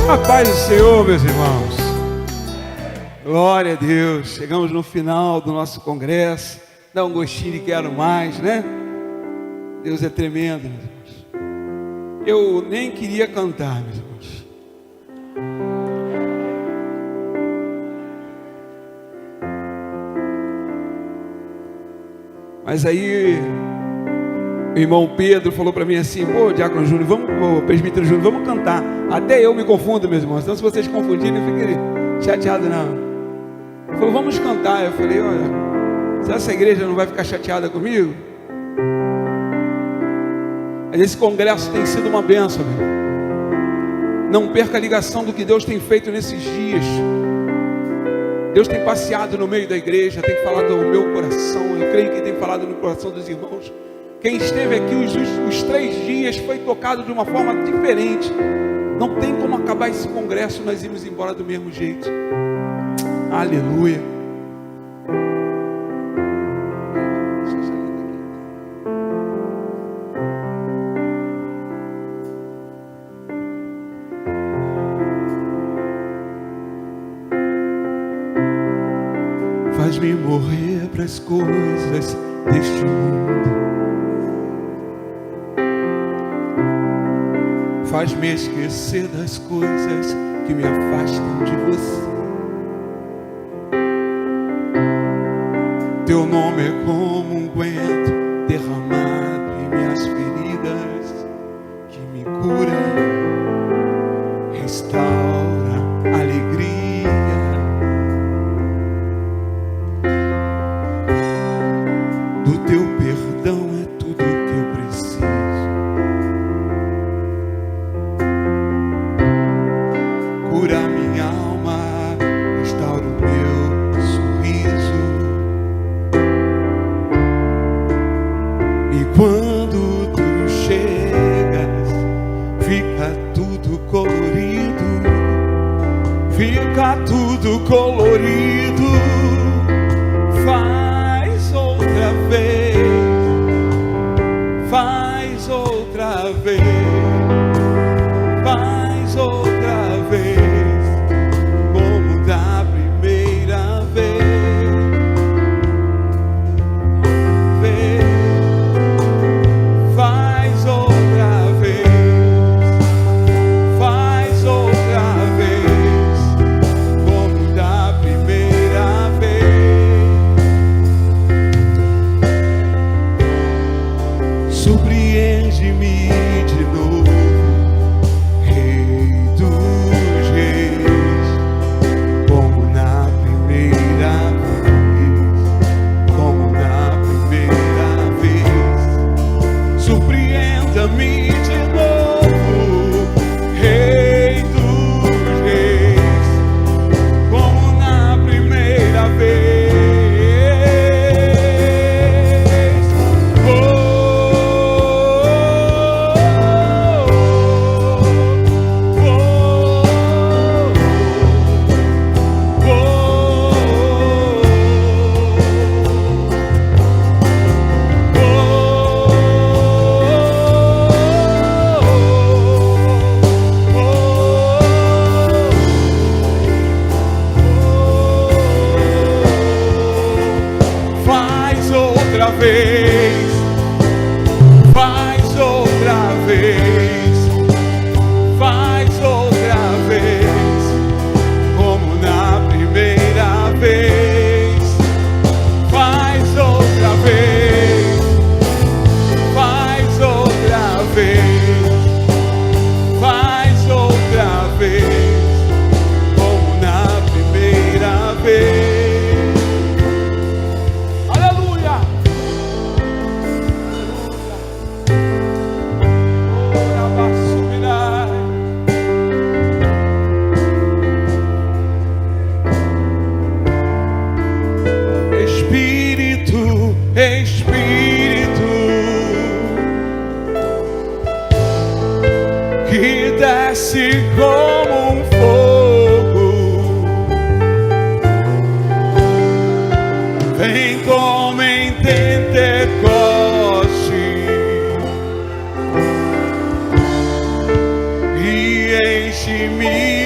A paz do Senhor, meus irmãos. Glória a Deus. Chegamos no final do nosso congresso. Dá um gostinho de quero mais, né? Deus é tremendo, meus irmãos. Eu nem queria cantar, meus irmãos. Mas aí o irmão Pedro falou para mim assim: pô, Diácono Júnior, vamos, presbítero Júnior, vamos cantar. Até eu me confundo, meus irmãos. Então, se vocês confundirem, não fiquem chateados, não. Ele falou: vamos cantar. Eu falei: olha, se essa igreja não vai ficar chateada comigo? Mas esse congresso tem sido uma bênção, meu. Não perca a ligação do que Deus tem feito nesses dias. Deus tem passeado no meio da igreja, tem falado ao meu coração. Eu creio que tem falado no coração dos irmãos. Quem esteve aqui os 3 dias foi tocado de uma forma diferente. Não tem como acabar esse congresso nós irmos embora do mesmo jeito. Aleluia. Faz-me morrer para as coisas deste mundo. Faz-me esquecer das coisas que me afastam de você. Teu nome é como um unguento derramado em minhas feridas, que me cura, restaura a alegria. Do teu perdão é tudo que eu preciso. Cura minha alma, restaura o meu sorriso. E quando tu chegas, fica tudo colorido. Fica tudo colorido. Faz outra vez. Faz outra vez. Faz outra vez. Surpreende-me de novo, Rei dos Reis, como na primeira vez, como na primeira vez. Surpreenda-me de novo, Rei dos Reis, como na primeira vez. Outra vez, faz outra vez, faz outra vez, como na primeira vez. Faz outra vez, faz outra vez, faz outra vez, como na primeira vez. Espírito que desce como um fogo, vem como em Pentecoste e enche-me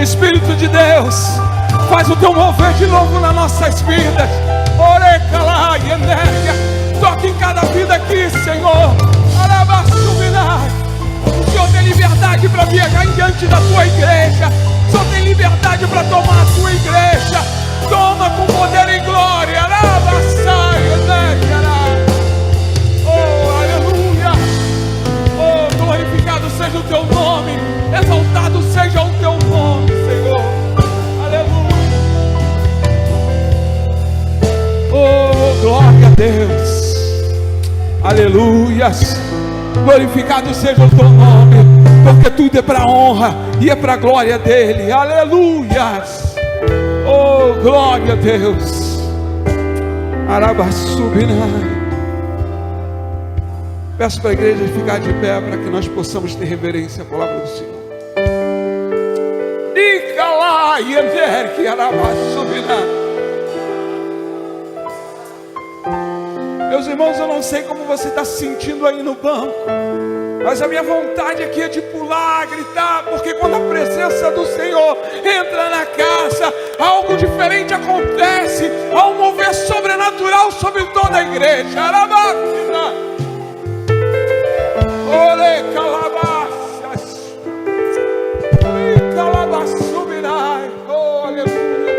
Espírito de Deus, faz o teu mover de novo nas nossas vidas. Toque em cada vida aqui, Senhor. O Senhor tem liberdade para viajar diante da tua igreja. O Senhor tem liberdade para tomar a tua igreja. Toma com poder e glória. Oh, aleluia. Oh, glorificado seja o teu nome. Exaltado seja o teu nome, Senhor. Aleluia. Oh, glória a Deus. Aleluias. Glorificado seja o teu nome, porque tudo é para a honra e é para a glória dele. Aleluias. Oh, glória a Deus. Arabassubinai. Peço para a igreja ficar de pé para que nós possamos ter reverência à palavra do Senhor. Meus irmãos, eu não sei como você está se sentindo aí no banco, mas a minha vontade aqui é de pular, gritar, porque quando a presença do Senhor entra na casa, algo diferente acontece, há um mover sobrenatural sobre toda a igreja. Ore calabaças, calabaçubinai, oh, aleluia.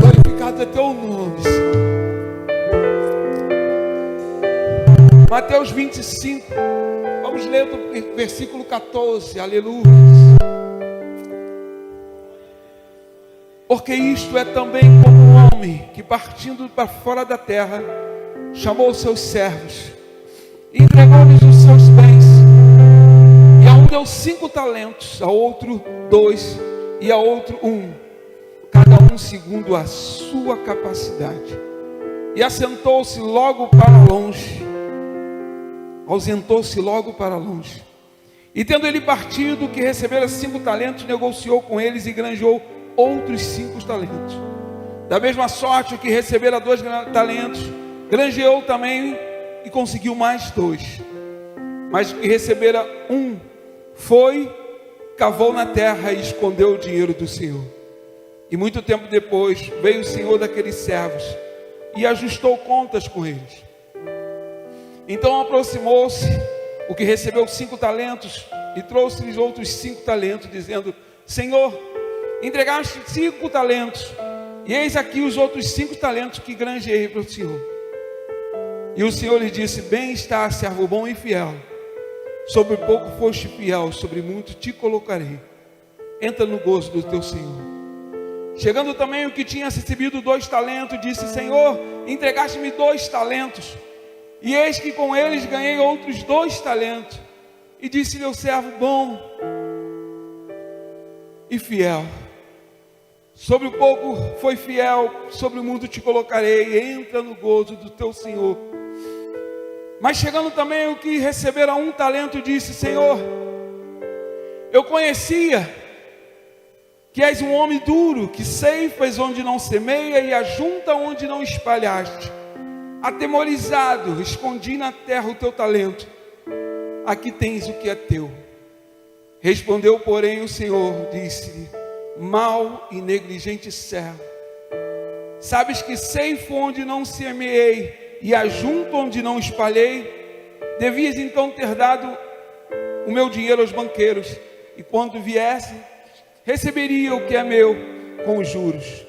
Glorificado é teu nome, Senhor. Mateus 25, vamos ler do versículo 14, aleluia. Porque isto é também como um homem que, partindo para fora da terra, chamou os seus servos, entregou-lhes os seus bens, e a um deu 5 talentos, a outro 2, e a outro 1, cada um segundo a sua capacidade. E assentou-se logo para longe. Ausentou-se logo para longe. E tendo ele partido, que recebera 5 talentos, negociou com eles e granjeou outros 5 talentos. Da mesma sorte, o que recebera 2 talentos, granjeou também e conseguiu mais 2. Mas o que recebera 1, foi, cavou na terra e escondeu o dinheiro do Senhor. E muito tempo depois, veio o Senhor daqueles servos e ajustou contas com eles. Então aproximou-se o que recebeu 5 talentos e trouxe-lhes outros 5 talentos, dizendo: Senhor, entregaste 5 talentos, e eis aqui os outros 5 talentos que granjeei para o Senhor. E o Senhor lhe disse: bem está, servo bom e fiel. Sobre pouco foste fiel, sobre muito te colocarei. Entra no gozo do teu Senhor. Chegando também o que tinha recebido 2 talentos, disse: Senhor, entregaste-me 2 talentos. E eis que com eles ganhei outros 2 talentos. E disse-lhe o servo bom e fiel: sobre o pouco foi fiel, sobre o muito te colocarei. Entra no gozo do teu Senhor. Mas chegando também o que recebera 1 talento, disse: Senhor, eu conhecia que és um homem duro, que ceifas onde não semeia e ajunta onde não espalhaste. Atemorizado, escondi na terra o teu talento. Aqui tens o que é teu. Respondeu, porém, o Senhor, disse-lhe: mau e negligente servo, sabes que ceifo onde não semeei e ajunto onde não espalhei? Devias então ter dado o meu dinheiro aos banqueiros, e quando viesse, receberia o que é meu com os juros.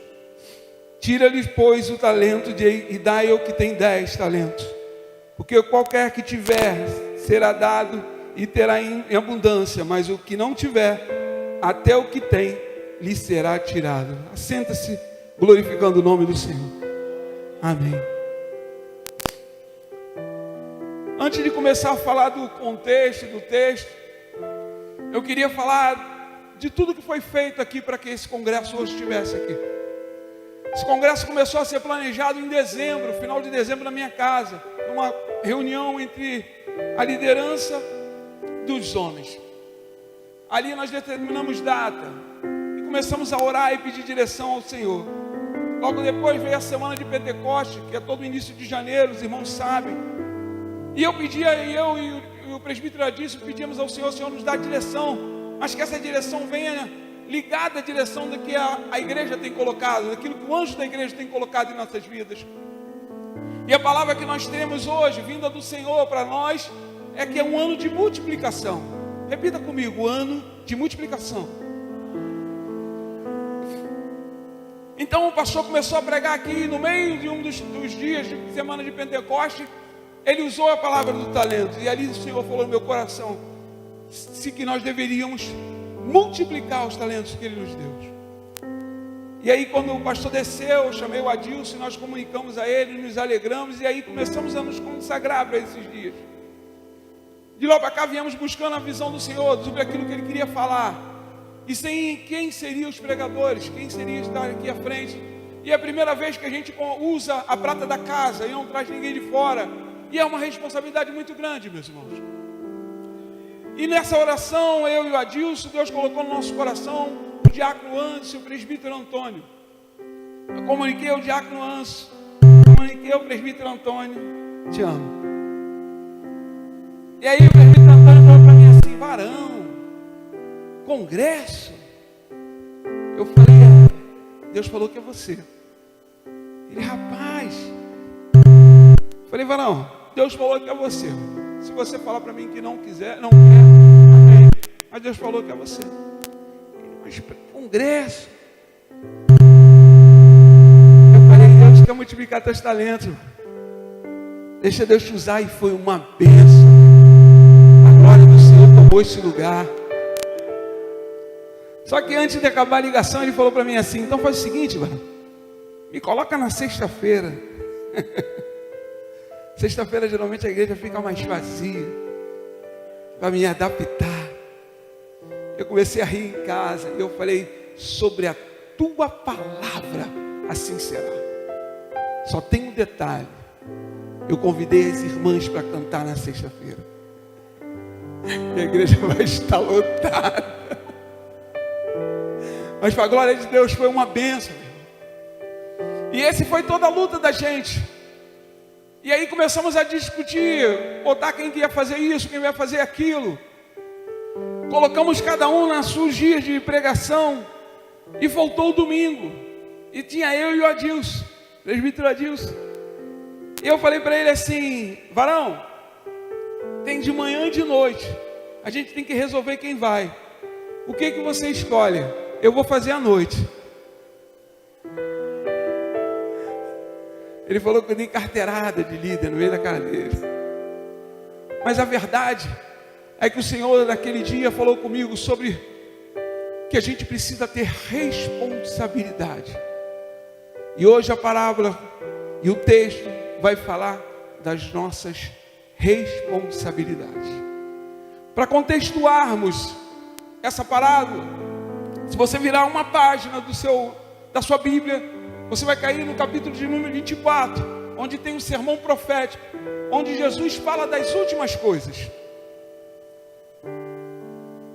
Tira-lhes, pois, o talento e dai ao que tem 10 talentos. Porque qualquer que tiver será dado e terá em abundância, mas o que não tiver, até o que tem, lhe será tirado. Assenta-se, glorificando o nome do Senhor. Amém. Antes de começar a falar do contexto, do texto, eu queria falar de tudo que foi feito aqui para que esse congresso hoje estivesse aqui. Esse congresso começou a ser planejado em dezembro, final de dezembro, na minha casa, numa reunião entre a liderança dos homens. Ali nós determinamos data e começamos a orar e pedir direção ao Senhor. Logo depois veio a semana de Pentecoste, que é todo o início de janeiro, os irmãos sabem. E eu pedia, e o presbítero disse, pedimos ao Senhor, o Senhor nos dá direção, mas que essa direção venha ligada à direção do que a igreja tem colocado, daquilo que o anjo da igreja tem colocado em nossas vidas. E a palavra que nós temos hoje, vinda do Senhor para nós, é que é um ano de multiplicação. Repita comigo, ano de multiplicação. Então o pastor começou a pregar aqui, no meio de um dos dias de semana de Pentecoste, ele usou a palavra do talento, e ali o Senhor falou no meu coração, que nós deveríamos multiplicar os talentos que Ele nos deu. E aí quando o pastor desceu, eu chamei o Adilson, nós comunicamos a ele, nos alegramos, e aí começamos a nos consagrar para esses dias. De lá para cá viemos buscando a visão do Senhor, sobre aquilo que Ele queria falar, e sem quem seriam os pregadores, quem seria estar aqui à frente. E é a primeira vez que a gente usa a prata da casa, e não traz ninguém de fora, e é uma responsabilidade muito grande, meus irmãos. E nessa oração, eu e o Adilson, Deus colocou no nosso coração o diácono Anso e o presbítero Antônio. Eu comuniquei ao diácono Anso, comuniquei ao presbítero Antônio, te amo. E aí o presbítero Antônio falou para mim assim, varão, congresso. Eu falei, Deus falou que é você. Ele, rapaz. Falei, varão, Deus falou que é você. Se você falar para mim que não quiser, não quer, amém. Mas Deus falou que é você. Mas congresso. Eu falei, Deus quer multiplicar teus talentos. Deixa Deus te usar, e foi uma bênção. A glória do Senhor tomou esse lugar. Só que antes de acabar a ligação, ele falou para mim assim, então faz o seguinte, varão, me coloca na sexta-feira. Sexta-feira geralmente a igreja fica mais vazia, para me adaptar. Eu comecei a rir em casa, e eu falei, sobre a tua palavra, assim será. Só tem um detalhe, eu convidei as irmãs para cantar na sexta-feira, e a igreja vai estar lotada. Mas para a glória de Deus foi uma bênção. E esse foi toda a luta da gente. E aí começamos a discutir, botar quem ia fazer isso, quem ia fazer aquilo. Colocamos cada um nas seus dias de pregação. E voltou o domingo. E tinha eu e o Adilson, presbítero Adilson. E eu falei para ele assim, varão, tem de manhã e de noite. A gente tem que resolver quem vai. O que você escolhe? Eu vou fazer à noite. Ele falou que eu dei carteirada de líder no meio da cara dele. Mas a verdade é que o Senhor naquele dia falou comigo sobre que a gente precisa ter responsabilidade. E hoje a parábola e o texto vai falar das nossas responsabilidades. Para contextuarmos essa parábola, se você virar uma página da sua Bíblia, você vai cair no capítulo de número 24, onde tem o sermão profético, onde Jesus fala das últimas coisas.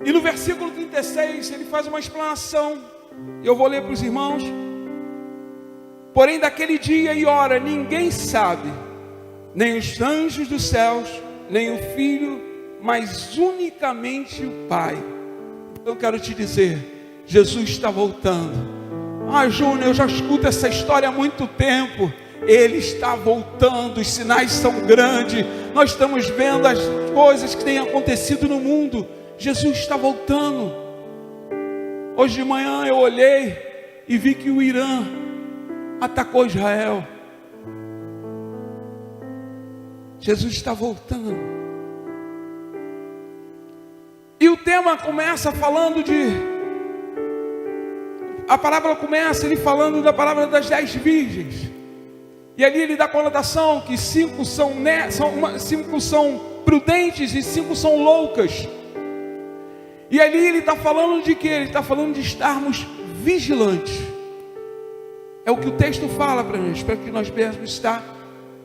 E no versículo 36, ele faz uma explanação, e eu vou ler para os irmãos. Porém, daquele dia e hora, ninguém sabe, nem os anjos dos céus, nem o Filho, mas unicamente o Pai. Eu quero te dizer, Jesus está voltando. Júnior, eu já escuto essa história há muito tempo. Ele está voltando, os sinais são grandes. Nós estamos vendo as coisas que têm acontecido no mundo. Jesus está voltando. Hoje de manhã eu olhei e vi que o Irã atacou Israel. Jesus está voltando. E o tema começa falando a parábola começa ele falando da palavra das 10 virgens. E ali ele dá a conotação que 5 são prudentes e 5 são loucas. E ali ele está falando de quê? Ele está falando de estarmos vigilantes. É o que o texto fala para nós, para que nós devemos estar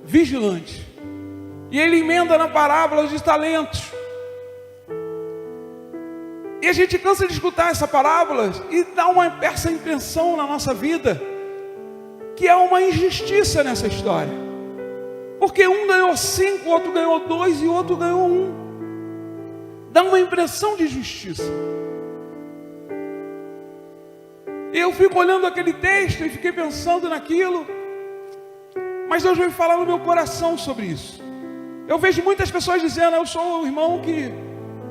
vigilantes. E ele emenda na parábola dos talentos. E a gente cansa de escutar essa parábola e dá essa impressão na nossa vida que é uma injustiça nessa história. Porque um ganhou 5, o outro ganhou 2 e o outro ganhou 1. dá uma impressão de justiça. Eu fico olhando aquele texto e fiquei pensando naquilo, mas Deus veio falar no meu coração sobre isso. Eu vejo muitas pessoas dizendo: eu sou o irmão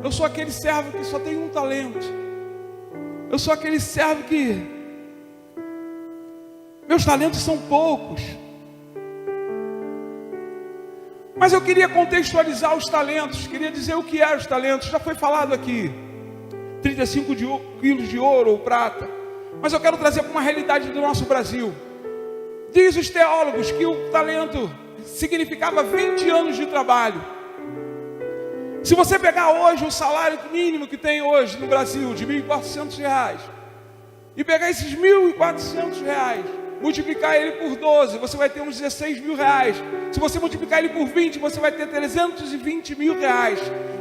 eu sou aquele servo que só tem um talento. Eu sou aquele servo que meus talentos são poucos. Mas eu queria contextualizar os talentos, queria dizer o que eram os talentos. Já foi falado aqui, 35 quilos de ouro ou prata. Mas eu quero trazer para uma realidade do nosso Brasil. Diz os teólogos que o talento significava 20 anos de trabalho. Se você pegar hoje o salário mínimo que tem hoje no Brasil, de R$ 1.400, e pegar esses R$ 1.400, multiplicar ele por 12, você vai ter uns R$ 16 mil. Se você multiplicar ele por 20, você vai ter R$ 320 mil.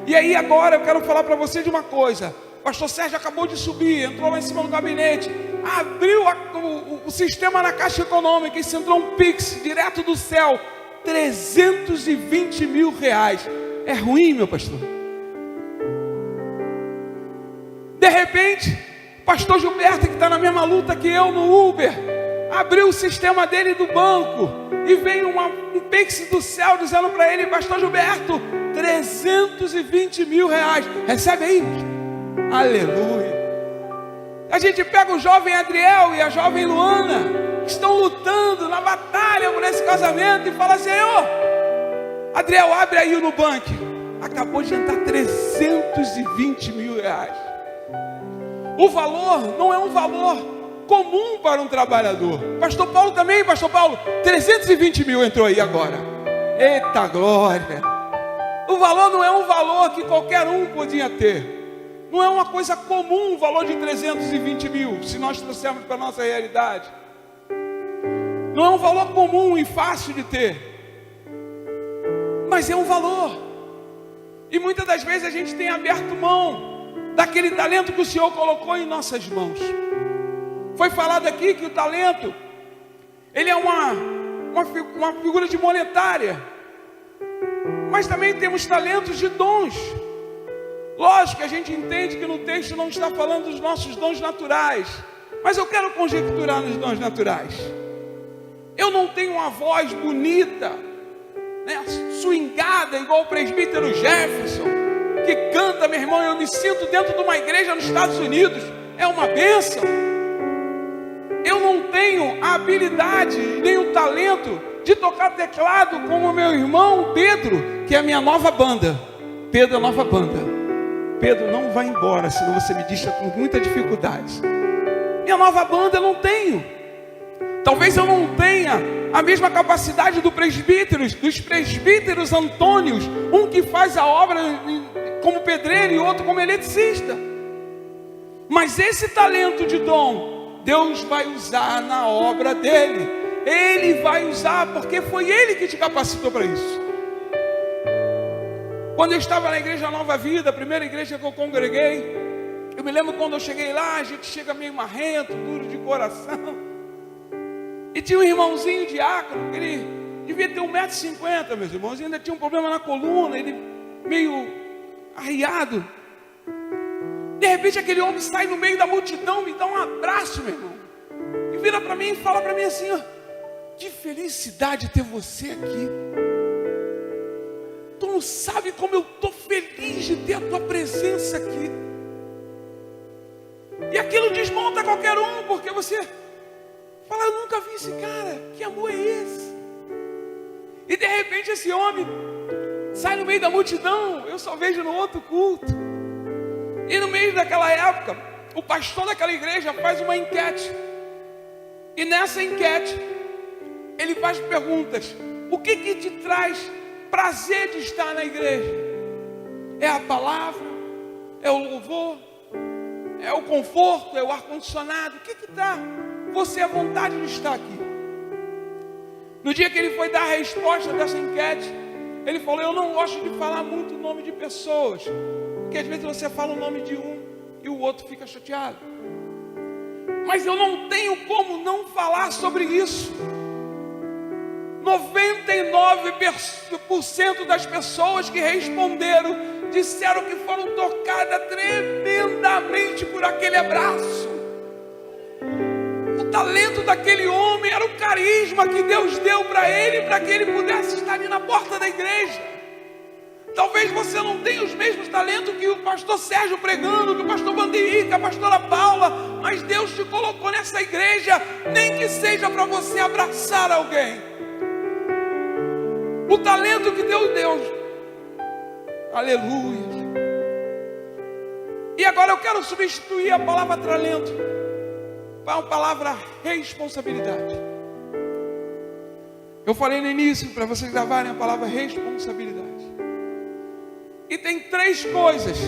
E aí agora eu quero falar para você de uma coisa. O pastor Sérgio acabou de subir, entrou lá em cima do gabinete, abriu o sistema na Caixa Econômica, e entrou um Pix direto do céu, R$ 320 mil. É ruim, meu pastor? De repente, o pastor Gilberto, que está na mesma luta que eu no Uber, abriu o sistema dele do banco, e veio um Pix do céu dizendo para ele: pastor Gilberto, R$ 320 mil. Recebe aí. Aleluia. A gente pega o jovem Adriel e a jovem Luana, que estão lutando na batalha por esse casamento, e fala: Senhor, Adriel, abre aí no banco. Acabou de entrar R$ 320 mil. O valor não é um valor comum para um trabalhador. Pastor Paulo também, pastor Paulo, 320 mil entrou aí agora. Eita glória. O valor não é um valor que qualquer um podia ter. Não é uma coisa comum o valor de 320 mil, se nós trouxermos para a nossa realidade. Não é um valor comum e fácil de ter, mas é um valor. E muitas das vezes a gente tem aberto mão daquele talento que o Senhor colocou em nossas mãos. Foi falado aqui que o talento, ele é uma figura de monetária, mas também temos talentos de dons. Lógico que a gente entende que no texto não está falando dos nossos dons naturais, mas eu quero conjecturar nos dons naturais. Eu não tenho uma voz bonita, né, swingada, igual o presbítero Jefferson, que canta, meu irmão. Eu me sinto dentro de uma igreja nos Estados Unidos, é uma bênção. Eu não tenho a habilidade, nem o talento de tocar teclado como o meu irmão Pedro, que é a minha nova banda. Pedro é a nova banda. Pedro, não vai embora, senão você me deixa com muita dificuldade. Minha nova banda eu não tenho. Talvez eu não tenha a mesma capacidade dos presbíteros Antônios, um que faz a obra como pedreiro e outro como eletricista. Mas esse talento de dom, Deus vai usar na obra dele. Ele vai usar, porque foi Ele que te capacitou para isso. Quando eu estava na igreja Nova Vida, a primeira igreja que eu congreguei, eu me lembro quando eu cheguei lá, a gente chega meio marrento, duro de coração. E tinha um irmãozinho diácono, que ele devia ter 1,50 m, meus irmãos, e ainda tinha um problema na coluna, ele meio arriado. De repente aquele homem sai no meio da multidão, me dá um abraço, meu irmão, e vira para mim e fala para mim assim: ó, que felicidade ter você aqui. Tu não sabe como eu estou feliz de ter a tua presença aqui. E aquilo desmonta qualquer um, porque você fala: eu nunca vi esse cara, que amor é esse? E de repente esse homem sai no meio da multidão, eu só vejo no outro culto. E no meio daquela época, o pastor daquela igreja faz uma enquete. E nessa enquete, ele faz perguntas: o que te traz prazer de estar na igreja? É a palavra? É o louvor? É o conforto? É o ar-condicionado? O que dá você à vontade de estar aqui? No dia que ele foi dar a resposta dessa enquete, ele falou: eu não gosto de falar muito o nome de pessoas, porque às vezes você fala o nome de um e o outro fica chateado. Mas eu não tenho como não falar sobre isso. 99% das pessoas que responderam disseram que foram tocadas tremendamente por aquele abraço. O talento daquele homem era o carisma que Deus deu para que ele pudesse estar ali na porta da igreja. Talvez você não tenha os mesmos talentos que o pastor Sérgio pregando, que o pastor Bandiri, que a pastora Paula, mas Deus te colocou nessa igreja, nem que seja para você abraçar alguém. O talento que Deus, aleluia. E agora eu quero substituir a palavra talento para a palavra responsabilidade. Eu falei no início para vocês gravarem a palavra responsabilidade. E tem 3 coisas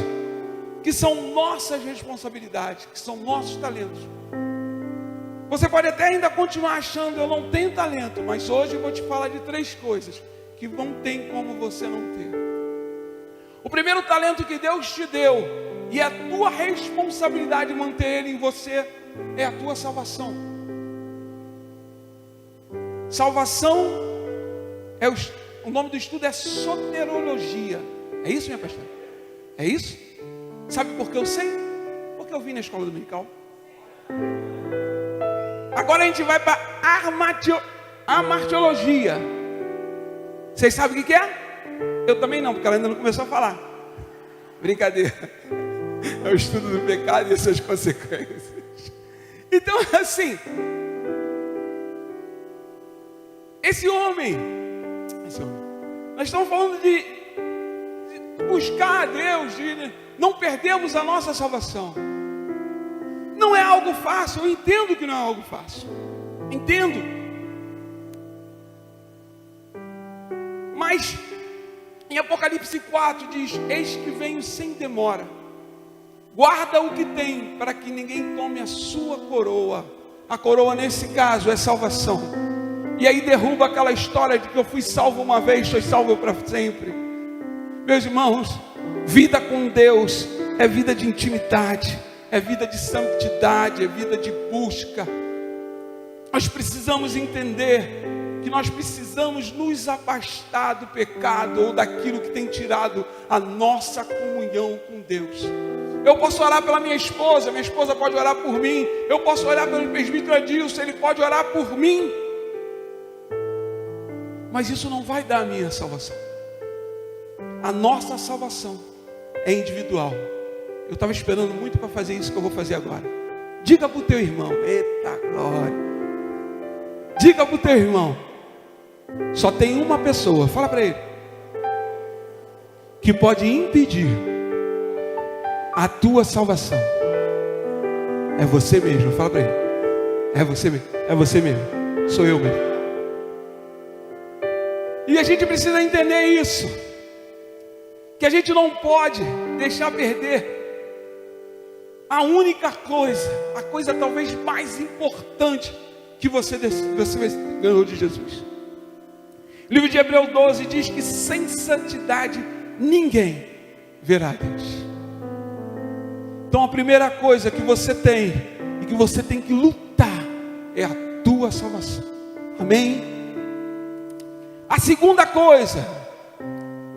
que são nossas responsabilidades, que são nossos talentos. Você pode até ainda continuar achando, eu não tenho talento, mas hoje eu vou te falar de 3 coisas que não tem como você não ter. O primeiro talento que Deus te deu, e é a tua responsabilidade manter ele em você, é a tua salvação. Salvação, o nome do estudo é soterologia. É isso, minha pastora? É isso? Sabe por que eu sei? Porque eu vim na escola dominical. Agora a gente vai para amartiologia. Vocês sabem o que é? Eu também não, porque ela ainda não começou a falar. Brincadeira. É o estudo do pecado e suas consequências. Então, assim, esse homem, nós estamos falando de buscar a Deus, de não perdermos a nossa salvação. Não é algo fácil, eu entendo que não é algo fácil. Entendo. Mas em Apocalipse 4 diz: eis que venho sem demora. Guarda o que tem, para que ninguém tome a sua coroa. A coroa nesse caso é salvação. E aí derruba aquela história de que eu fui salvo uma vez, sou salvo para sempre. Meus irmãos, vida com Deus é vida de intimidade, é vida de santidade, é vida de busca. Nós precisamos entender que nós precisamos nos afastar do pecado ou daquilo que tem tirado a nossa comunhão com Deus. Eu posso orar pela minha esposa pode orar por mim. Eu posso orar pelo presbítero Adilson, ele pode orar por mim. Mas isso não vai dar a minha salvação. A nossa salvação é individual. Eu estava esperando muito para fazer isso que eu vou fazer agora. Diga para o teu irmão, eita glória. Diga para o teu irmão, só tem uma pessoa, fala para ele, que pode impedir a tua salvação. É você mesmo, fala para ele. É você mesmo, é você mesmo, sou eu mesmo. E a gente precisa entender isso, que a gente não pode deixar perder a única coisa, a coisa talvez mais importante que você ganhou de Jesus. O livro de Hebreus 12 diz que sem santidade ninguém verá Deus. Então a primeira coisa que você tem e que você tem que lutar é a tua salvação. Amém? A segunda coisa,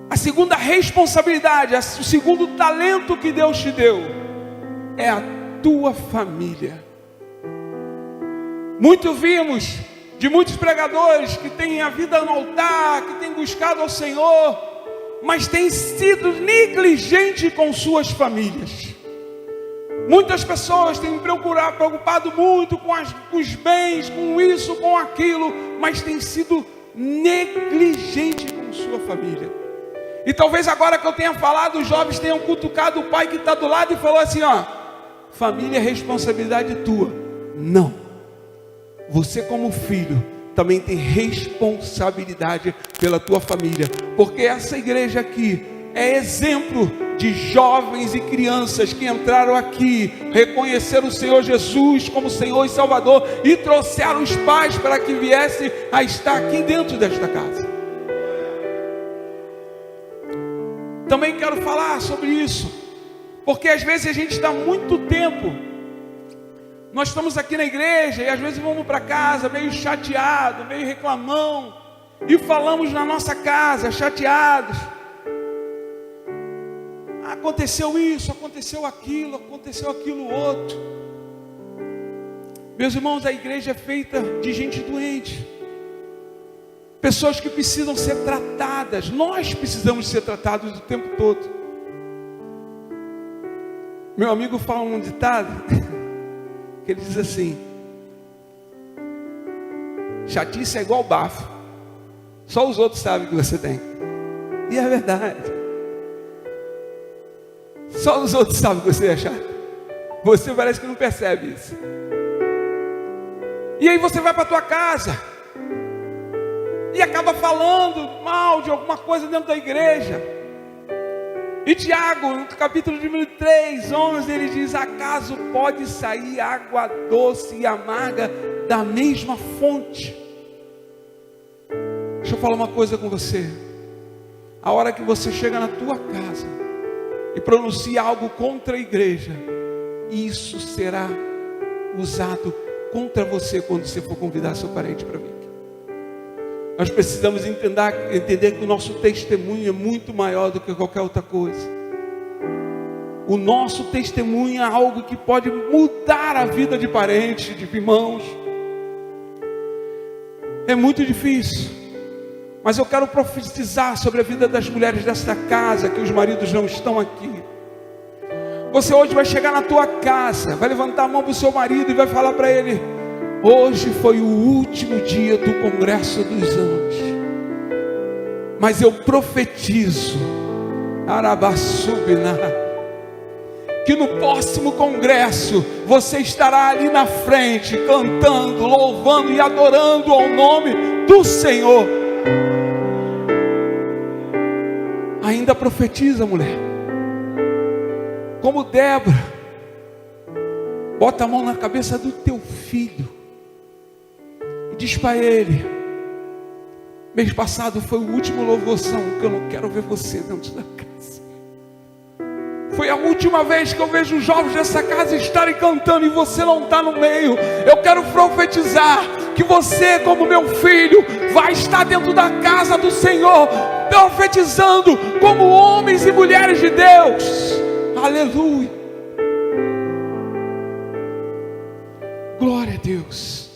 a segunda responsabilidade, o segundo talento que Deus te deu é a tua família. Muito vimos de muitos pregadores que têm a vida no altar, que têm buscado ao Senhor, mas têm sido negligentes com suas famílias. Muitas pessoas têm preocupado muito com os bens, com isso, com aquilo, mas têm sido negligentes com sua família. E talvez agora que eu tenha falado, os jovens tenham cutucado o pai que está do lado e falou assim: ó, família é responsabilidade tua. Não. Você como filho também tem responsabilidade pela tua família, porque essa igreja aqui é exemplo de jovens e crianças que entraram aqui, reconheceram o Senhor Jesus como Senhor e Salvador e trouxeram os pais para que viessem a estar aqui dentro desta casa. Também quero falar sobre isso, porque às vezes a gente está muito tempo, nós estamos aqui na igreja e às vezes vamos para casa meio chateado, meio reclamão, e falamos na nossa casa chateados. Aconteceu isso, aconteceu aquilo outro. Meus irmãos, a igreja é feita de gente doente, pessoas que precisam ser tratadas. Nós precisamos ser tratados o tempo todo. Meu amigo fala um ditado que ele diz assim: chatice é igual bafo, só os outros sabem que você tem. E é verdade. Só os outros sabem que você é chato. Você parece que não percebe isso. E aí você vai para a tua casa e acaba falando mal de alguma coisa dentro da igreja. E Tiago, no capítulo de 3, 11, ele diz: acaso pode sair água doce e amarga da mesma fonte? Deixa eu falar uma coisa com você. A hora que você chega na tua casa e pronuncia algo contra a igreja, isso será usado contra você quando você for convidar seu parente para vir. Nós precisamos entender que o nosso testemunho é muito maior do que qualquer outra coisa. O nosso testemunho é algo que pode mudar a vida de parentes, de irmãos. É muito difícil, mas eu quero profetizar sobre a vida das mulheres desta casa, que os maridos não estão aqui. Você hoje vai chegar na tua casa, vai levantar a mão para o seu marido e vai falar para ele: hoje foi o último dia do Congresso dos Anos, mas eu profetizo, que no próximo congresso você estará ali na frente, cantando, louvando e adorando ao nome do Senhor. Ainda profetiza, mulher. Como Débora, bota a mão na cabeça do teu filho e diz para ele: mês passado foi o último louvorzão, que eu não quero ver você dentro da casa. Foi a última vez que eu vejo os jovens dessa casa estarem cantando e você não está no meio. Eu quero profetizar que você, como meu filho, vai estar dentro da casa do Senhor, profetizando como homens e mulheres de Deus. Aleluia. Glória a Deus.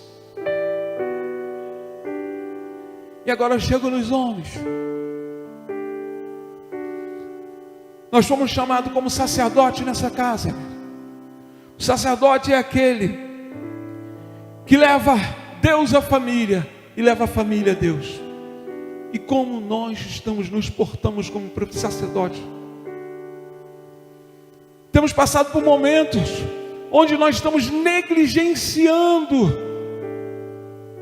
E agora eu chego nos homens. Nós fomos chamados como sacerdote nessa casa. O sacerdote é aquele que leva Deus à família e leva a família a Deus. E como nós nos portamos como sacerdote? Temos passado por momentos onde nós estamos negligenciando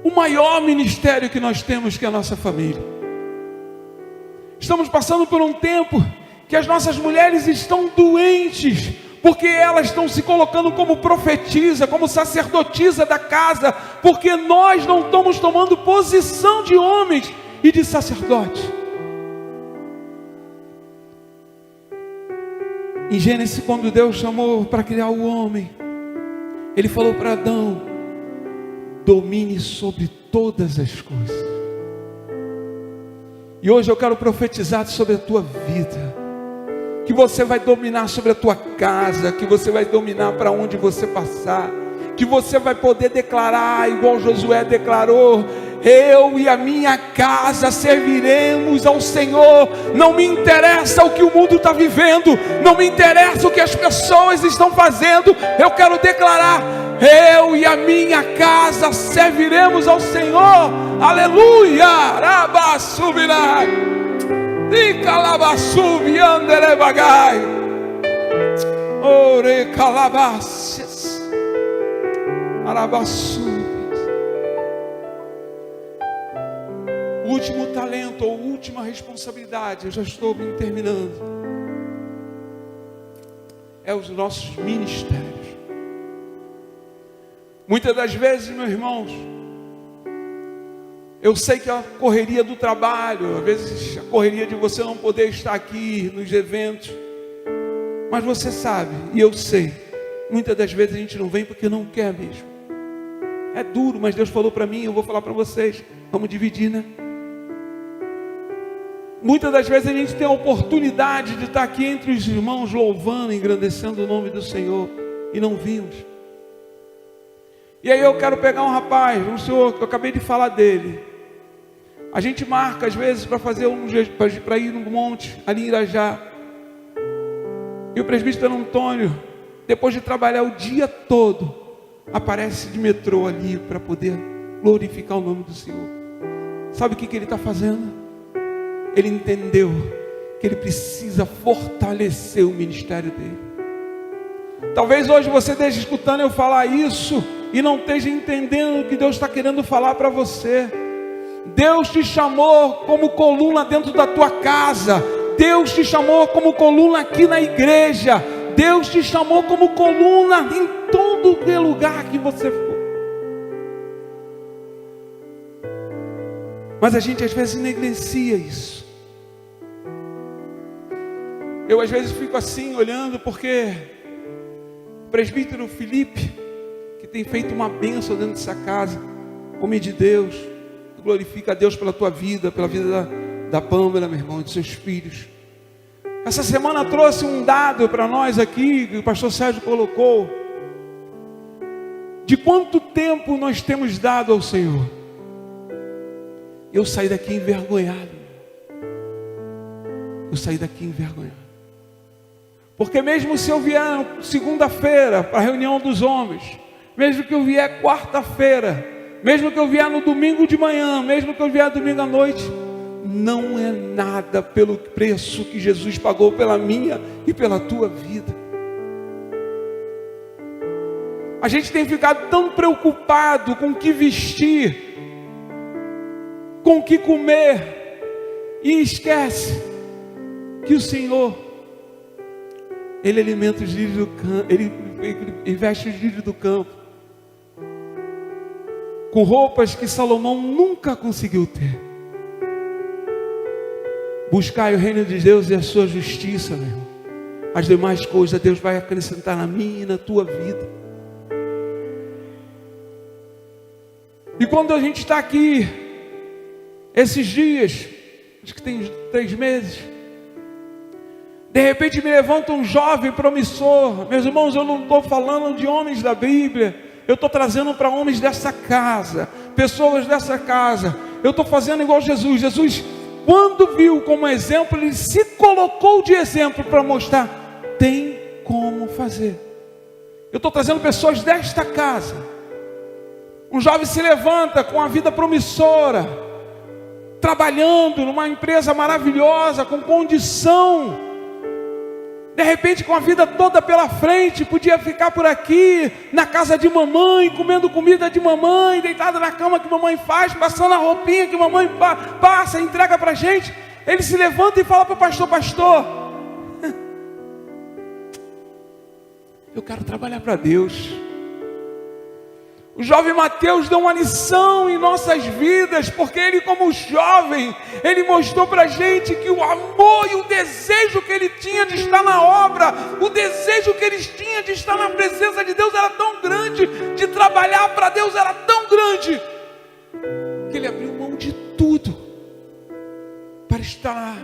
o maior ministério que nós temos, que é a nossa família. Estamos passando por um tempo que as nossas mulheres estão doentes, porque elas estão se colocando como profetisa, como sacerdotisa da casa, porque nós não estamos tomando posição de homens e de sacerdotes. Em Gênesis, quando Deus chamou para criar o homem, Ele falou para Adão: domine sobre todas as coisas. E hoje eu quero profetizar sobre a tua vida, que você vai dominar sobre a tua casa, que você vai dominar para onde você passar, que você vai poder declarar, igual Josué declarou: eu e a minha casa serviremos ao Senhor. Não me interessa o que o mundo está vivendo, não me interessa o que as pessoas estão fazendo. Eu quero declarar: eu e a minha casa serviremos ao Senhor. Aleluia. Rabasubinai, Icalabasubi anderebagai, ore calabasses, arabasu. Último talento ou última responsabilidade, eu já estou me terminando, é os nossos ministérios. Muitas das vezes, meus irmãos, eu sei que a correria do trabalho, às vezes a correria de você não poder estar aqui nos eventos, mas você sabe, e eu sei, muitas das vezes a gente não vem porque não quer mesmo. É duro, mas Deus falou para mim, eu vou falar para vocês, vamos dividir, né? Muitas das vezes a gente tem a oportunidade de estar aqui entre os irmãos louvando, engrandecendo o nome do Senhor, e não vimos. E aí eu quero pegar um rapaz, um senhor que eu acabei de falar dele. A gente marca às vezes para fazer para ir no monte, ali em Irajá. E o presbítero Antônio, depois de trabalhar o dia todo, aparece de metrô ali para poder glorificar o nome do Senhor. Sabe o que ele está fazendo? Ele entendeu que ele precisa fortalecer o ministério dele. Talvez hoje você esteja escutando eu falar isso e não esteja entendendo o que Deus está querendo falar para você. Deus te chamou como coluna dentro da tua casa. Deus te chamou como coluna aqui na igreja. Deus te chamou como coluna em todo lugar que você for. Mas a gente às vezes negligencia isso. Eu às vezes fico assim olhando porque o presbítero Felipe, que tem feito uma bênção dentro dessa casa, homem de Deus, glorifica a Deus pela tua vida, pela vida da Pâmela, meu irmão, e dos seus filhos. Essa semana trouxe um dado para nós aqui, que o pastor Sérgio colocou, de quanto tempo nós temos dado ao Senhor. Eu saí daqui envergonhado. Eu saí daqui envergonhado. Porque mesmo se eu vier segunda-feira para a reunião dos homens, mesmo que eu vier quarta-feira, mesmo que eu vier no domingo de manhã, mesmo que eu vier domingo à noite, não é nada pelo preço que Jesus pagou pela minha e pela tua vida. A gente tem ficado tão preocupado com o que vestir, com o que comer, e esquece que o Senhor, Ele alimenta os lírios do campo, Ele veste os lírios do campo, com roupas que Salomão nunca conseguiu ter. Buscai o reino de Deus e a sua justiça, meu irmão. As demais coisas Deus vai acrescentar na minha e na tua vida. E quando a gente está aqui, esses dias, acho que tem 3 meses, de repente me levanta um jovem promissor. Meus irmãos, eu não estou falando de homens da Bíblia, eu estou trazendo para homens dessa casa, pessoas dessa casa. Eu estou fazendo igual Jesus. Jesus, quando viu como exemplo, Ele se colocou de exemplo para mostrar, tem como fazer. Eu estou trazendo pessoas desta casa. Um jovem se levanta com a vida promissora, trabalhando numa empresa maravilhosa, com condição, de repente com a vida toda pela frente, podia ficar por aqui, na casa de mamãe, comendo comida de mamãe, deitado na cama que mamãe faz, passando a roupinha que mamãe passa, entrega para a gente. Ele se levanta e fala para o pastor: pastor, eu quero trabalhar para Deus. O jovem Mateus deu uma lição em nossas vidas, porque ele, como jovem, ele mostrou para a gente que o amor e o desejo que ele tinha de estar na obra, o desejo que eles tinham de estar na presença de Deus era tão grande, de trabalhar para Deus era tão grande, que ele abriu mão de tudo para estar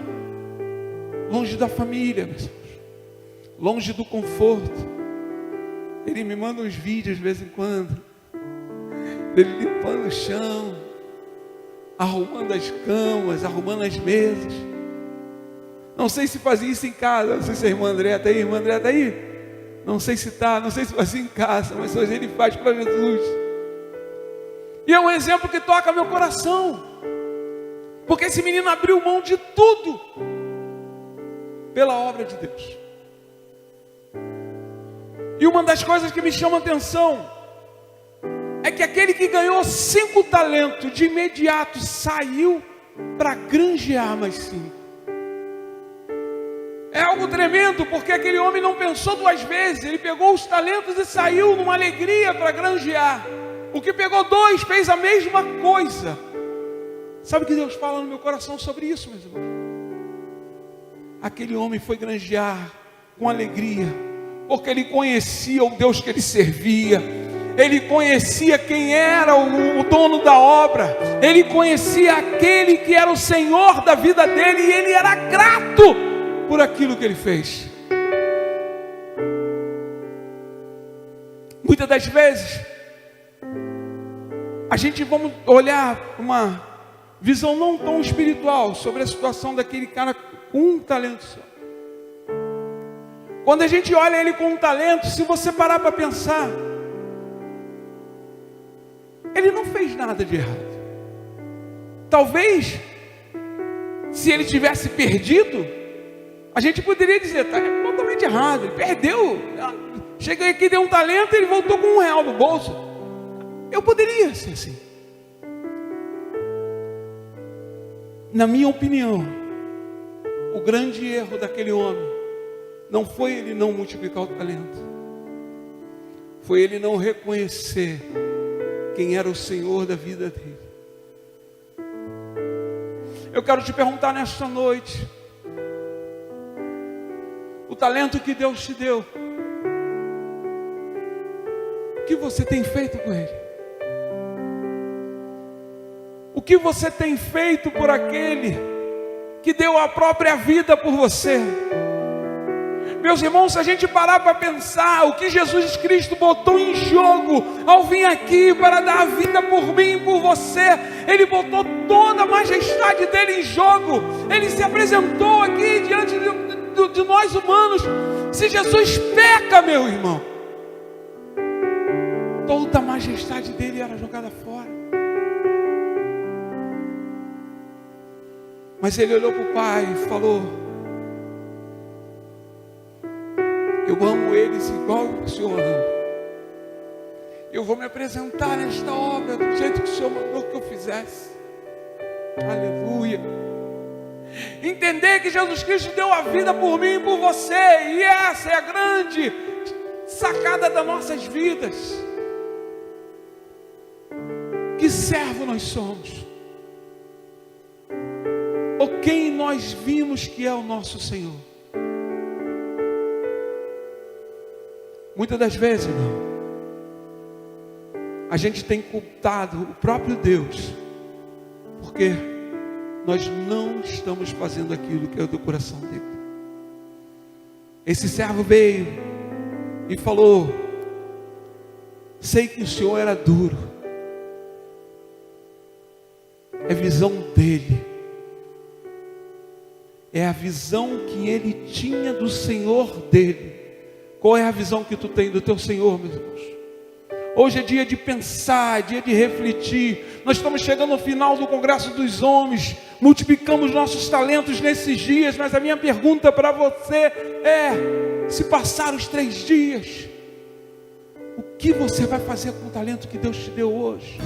longe da família, meus irmãos, longe do conforto. Ele me manda uns vídeos de vez em quando, ele limpando o chão, arrumando as camas, arrumando as mesas. Não sei se fazia isso em casa. Não sei se a irmã André está aí. Irmã André está aí? Não sei se está, não sei se fazia em casa, mas hoje ele faz para Jesus. E é um exemplo que toca meu coração, porque esse menino abriu mão de tudo pela obra de Deus. E uma das coisas que me chama a atenção é que aquele que ganhou 5 talentos, de imediato saiu para granjear mais 5. É algo tremendo, porque aquele homem não pensou 2 vezes. Ele pegou os talentos e saiu numa alegria para granjear. O que pegou 2 fez a mesma coisa. Sabe o que Deus fala no meu coração sobre isso, meus irmãos? Aquele homem foi granjear com alegria, porque ele conhecia o Deus que ele servia. ele conhecia quem era o dono da obra, ele conhecia aquele que era o Senhor da vida dele, e ele era grato por aquilo que ele fez. Muitas das vezes, a gente vamos olhar uma visão não tão espiritual sobre a situação daquele cara com um talento só. Quando a gente olha ele com um talento, se você parar para pensar, ele não fez nada de errado. Talvez, se ele tivesse perdido, a gente poderia dizer, está totalmente errado, ele perdeu. Cheguei aqui, deu um talento, ele voltou com R$1 no bolso. Eu poderia ser assim. Na minha opinião, o grande erro daquele homem não foi ele não multiplicar o talento, foi ele não reconhecer quem era o Senhor da vida dele. Eu quero te perguntar nesta noite, o talento que Deus te deu, o que você tem feito com ele? O que você tem feito por aquele que deu a própria vida por você? Meus irmãos, se a gente parar para pensar, o que Jesus Cristo botou em jogo ao vir aqui para dar a vida por mim e por você, ele botou toda a majestade dele em jogo. Ele se apresentou aqui diante de nós humanos. Se Jesus peca, meu irmão, toda a majestade dele era jogada fora. Mas ele olhou para o Pai e falou: eu amo eles igual o Senhor ama. Eu vou me apresentar nesta obra do jeito que o Senhor mandou que eu fizesse. Aleluia. Entender que Jesus Cristo deu a vida por mim e por você, e essa é a grande sacada das nossas vidas. Que servo nós somos? Ou quem nós vimos que é o nosso Senhor? Muitas das vezes, irmão, a gente tem culpado o próprio Deus, porque nós não estamos fazendo aquilo que é do coração dele. Esse servo veio e falou: sei que o Senhor era duro. É visão dele. É a visão que ele tinha do Senhor dele. Qual é a visão que tu tem do teu Senhor, meus irmãos? Hoje é dia de pensar, é dia de refletir. Nós estamos chegando ao final do Congresso dos Homens. Multiplicamos nossos talentos nesses dias. Mas a minha pergunta para você é: se passar os 3 dias, o que você vai fazer com o talento que Deus te deu hoje?